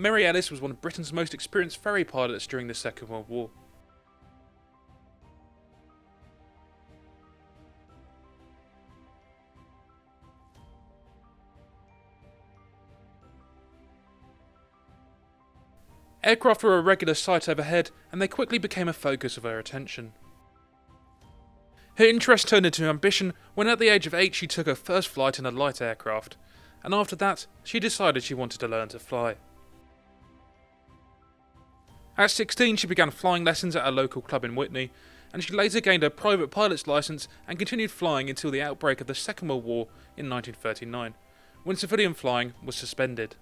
Mary Ellis was one of Britain's most experienced ferry pilots during the Second World War. Aircraft were a regular sight overhead, and they quickly became a focus of her attention. Her interest turned into ambition when at the age of 8 she took her first flight in a light aircraft, and after that she decided she wanted to learn to fly. At 16 she began flying lessons at a local club in Witney, and she later gained her private pilot's licence and continued flying until the outbreak of the Second World War in 1939, when civilian flying was suspended.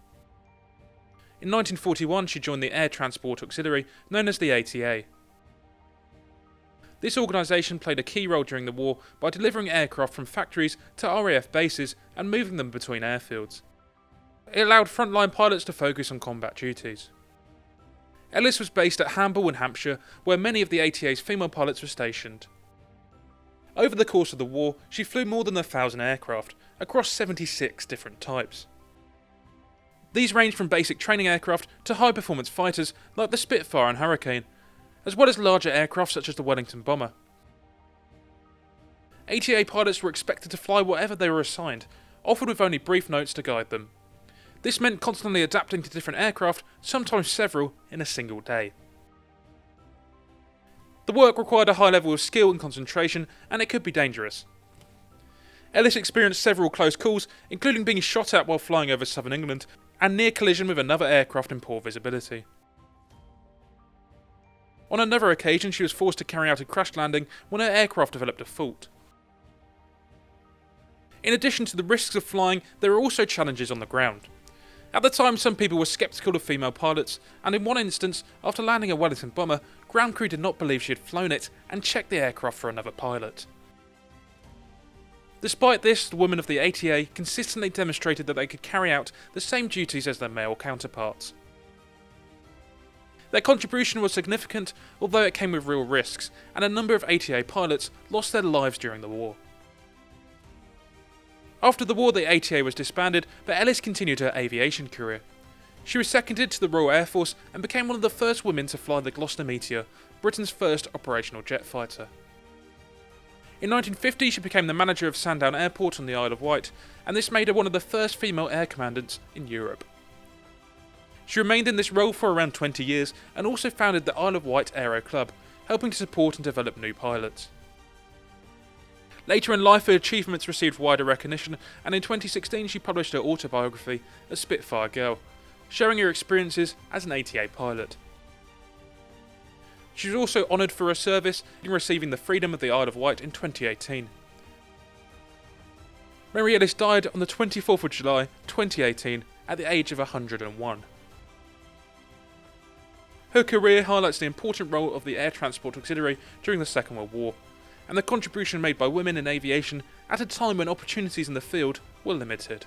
In 1941 she joined the Air Transport Auxiliary, known as the ATA. This organisation played a key role during the war by delivering aircraft from factories to RAF bases and moving them between airfields. It allowed frontline pilots to focus on combat duties. Ellis was based at Hamble in Hampshire, where many of the ATA's female pilots were stationed. Over the course of the war, she flew more than 1,000 aircraft, across 76 different types. These ranged from basic training aircraft to high-performance fighters like the Spitfire and Hurricane, as well as larger aircraft such as the Wellington bomber. ATA pilots were expected to fly whatever they were assigned, often with only brief notes to guide them. This meant constantly adapting to different aircraft, sometimes several, in a single day. The work required a high level of skill and concentration, and it could be dangerous. Ellis experienced several close calls, including being shot at while flying over southern England, and near collision with another aircraft in poor visibility. On another occasion she was forced to carry out a crash landing when her aircraft developed a fault. In addition to the risks of flying, there are also challenges on the ground. At the time some people were sceptical of female pilots, and in one instance, after landing a Wellington bomber, ground crew did not believe she had flown it and checked the aircraft for another pilot. Despite this, the women of the ATA consistently demonstrated that they could carry out the same duties as their male counterparts. Their contribution was significant, although it came with real risks, and a number of ATA pilots lost their lives during the war. After the war, the ATA was disbanded, but Ellis continued her aviation career. She was seconded to the Royal Air Force and became one of the first women to fly the Gloucester Meteor, Britain's first operational jet fighter. In 1950 she became the manager of Sandown Airport on the Isle of Wight, and this made her one of the first female air commandants in Europe. She remained in this role for around 20 years and also founded the Isle of Wight Aero Club, helping to support and develop new pilots. Later in life her achievements received wider recognition, and in 2016 she published her autobiography, A Spitfire Girl, sharing her experiences as an ATA pilot. She was also honoured for her service in receiving the Freedom of the Isle of Wight in 2018. Mary Ellis died on the 24th of July 2018 at the age of 101. Her career highlights the important role of the Air Transport Auxiliary during the Second World War, and the contribution made by women in aviation at a time when opportunities in the field were limited.